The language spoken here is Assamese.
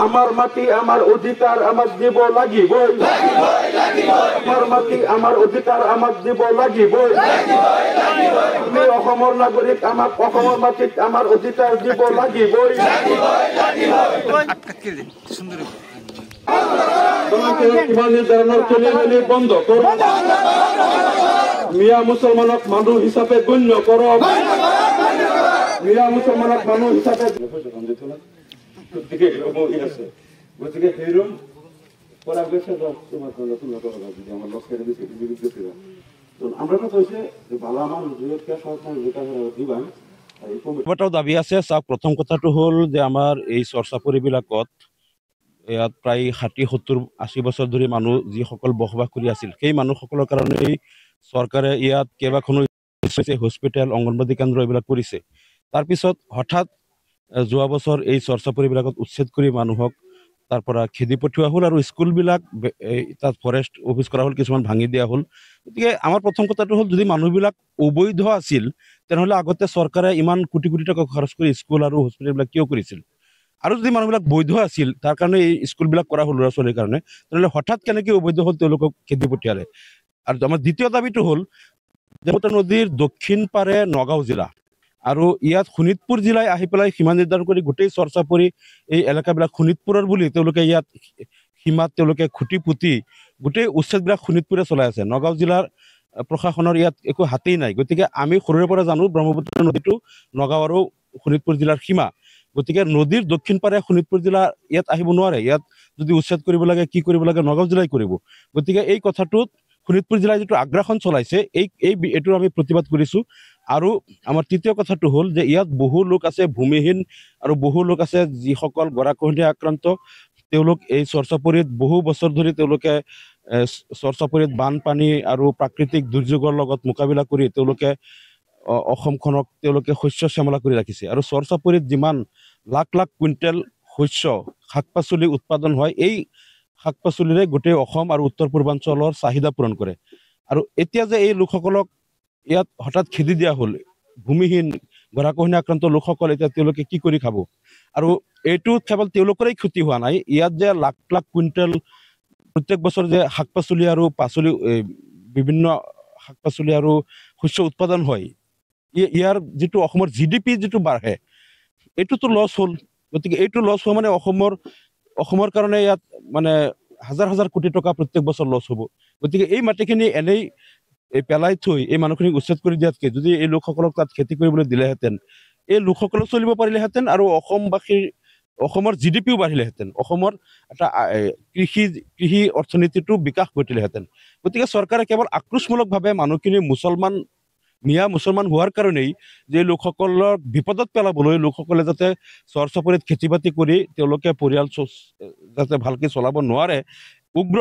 আমাৰ মাটি আমাৰ অধিকাৰ আমাৰ দিব লাগিবই আমাৰ মাটি আমাৰ অধিকাৰ আমাৰ দিব লাগিবই আমি অসমৰ নাগৰিক আমাক অসমৰ মাটিত আমাৰ অধিকাৰ দিব লাগিবই নিৰ্ধাৰণৰ খেলি বন্ধ কৰক মিয়া মুছলমানক মানুহ হিচাপে গণ্য কৰক মিয়া মুছলমানক মানুহ হিচাপে গতিকে সেইৰকম আমৰা কথা হয়েছে ভালো আমাৰ দিবান দাবী আছে চাওক প্ৰথম কথাটো হ'ল যে আমাৰ এই চৰ্চা পৰিবিলাকত ইয়াত প্ৰায় 60-70-80 বছৰ ধৰি মানুহ যিসকল বসবাস কৰি আছিল সেই মানুহসকলৰ কাৰণে চৰকাৰে ইয়াত কেইবাখনো হস্পিটেল অংগনবাদী কেন্দ্ৰ এইবিলাক কৰিছে তাৰপিছত হঠাৎ যোৱা বছৰ এই চৰ্চা পৰিবিলাকত উচ্ছেদ কৰি মানুহক তাৰ পৰা খেদি পঠিওৱা হ'ল আৰু স্কুলবিলাক তাত ফৰেষ্ট অফিচ কৰা হ'ল কিছুমান ভাঙি দিয়া হ'ল গতিকে আমাৰ প্ৰথম কথাটো হ'ল যদি মানুহবিলাক অবৈধ আছিল তেনেহ'লে আগতে চৰকাৰে ইমান কোটি কোটি টকা খৰচ কৰি স্কুল আৰু হস্পিটেলবিলাক কিয় কৰিছিল আৰু যদি মানুহবিলাক বৈধ আছিল তাৰ কাৰণে এই স্কুলবিলাক কৰা হ'ল ল'ৰা ছোৱালীৰ কাৰণে তেনেহ'লে হঠাৎ কেনেকৈ অবৈধ হ'ল তেওঁলোকক খেদি পঠিয়ালে আৰু আমাৰ দ্বিতীয় দাবীটো হ'ল ব্ৰহ্মপুত্ৰ নদীৰ দক্ষিণ পাৰে নগাঁও জিলা আৰু ইয়াত শোণিতপুৰ জিলাই আহি পেলাই সীমা নিৰ্ধাৰণ কৰি গোটেই চৰ্চা পৰি এই এলেকাবিলাক শোণিতপুৰৰ বুলি তেওঁলোকে ইয়াত সীমাত তেওঁলোকে খুটি পুতি গোটেই উচ্ছেদবিলাক শোণিতপুৰে চলাই আছে নগাঁও জিলাৰ প্ৰশাসনৰ ইয়াত একো হাতেই নাই গতিকে আমি সৰুৰে পৰা জানো ব্ৰহ্মপুত্ৰ নদীটো নগাঁও আৰু শোণিতপুৰ জিলাৰ সীমা গতিকে নদীৰ দক্ষিণ পাৰে শোণিতপুৰ জিলা ইয়াত আহিব নোৱাৰে ইয়াত যদি উচ্ছেদ কৰিব লাগে কি কৰিব লাগে নগাঁও জিলাই কৰিব গতিকে এই কথাটোত শোণিতপুৰ জিলাই যিটো আগ্ৰাসন চলাইছে এইটোৰ আমি প্ৰতিবাদ কৰিছোঁ আৰু আমাৰ তৃতীয় কথাটো হ'ল যে ইয়াত বহু লোক আছে ভূমিহীন আৰু বহু লোক আছে যিসকল গৰাখহনীয়া আক্ৰান্ত তেওঁলোক এই চৰ্চাপৰীত বহু বছৰ ধৰি তেওঁলোকে চৰ্চাপৰীত বানপানী আৰু প্ৰাকৃতিক দুৰ্যোগৰ লগত মোকাবিলা কৰি তেওঁলোকে অসমখনক তেওঁলোকে শস্য শ্যামলা কৰি ৰাখিছে আৰু চৰ্চাপৰীত যিমান লাখ লাখ কুইণ্টেল শস্য শাক পাচলি উৎপাদন হয় এই শাক পাচলিৰে গোটেই অসম আৰু উত্তৰ পূৰ্বাঞ্চলৰ চাহিদা পূৰণ কৰে আৰু এতিয়া যে এই লোকসকলক ইয়াত হঠাৎ খেদি দিয়া হ'ল ভূমিহীন গৰাখহনীয়া আক্ৰান্ত লোকসকল এতিয়া তেওঁলোকে কি কৰি খাব আৰু এইটো কেৱল তেওঁলোকৰেই ক্ষতি হোৱা নাই ইয়াত যে লাখ লাখ কুইণ্টেল প্ৰত্যেক বছৰ যে শাক পাচলি আৰু পাচলি বিভিন্ন শাক পাচলি আৰু শস্য উৎপাদন হয় ইয়াৰ যিটো অসমৰ GDP যিটো বাঢ়ে এইটোতো লছ হ'ল গতিকে এইটো লছ হোৱা মানে অসমৰ কাৰণে ইয়াত মানে হাজাৰ হাজাৰ কোটি টকা প্ৰত্যেক বছৰ লছ হ'ব গতিকে এই মাটিখিনি এনেই পেলাই থৈ এই মানুহখিনিক উচ্ছেদ কৰি দিয়াতকৈ যদি এই লোকসকলক তাত খেতি কৰিবলৈ দিলেহেঁতেন এই লোকসকলক চলিব পাৰিলেহেঁতেন আৰু অসমৰ GDPও বাঢ়িলেহেঁতেন অসমৰ এটা কৃষি অৰ্থনীতিটো বিকাশ ঘটিলেহেঁতেন গতিকে চৰকাৰে কেৱল আক্ৰোশমূলকভাৱে মানুহখিনি মিয়া মুছলমান হোৱাৰ কাৰণেই যে লোকসকলক বিপদত পেলাবলৈ লোকসকলে যাতে চৰ্চাপৰীত খেতি বাতি কৰি তেওঁলোকে পৰিয়াল যাতে ভালকৈ চলাব নোৱাৰে উগ্ৰ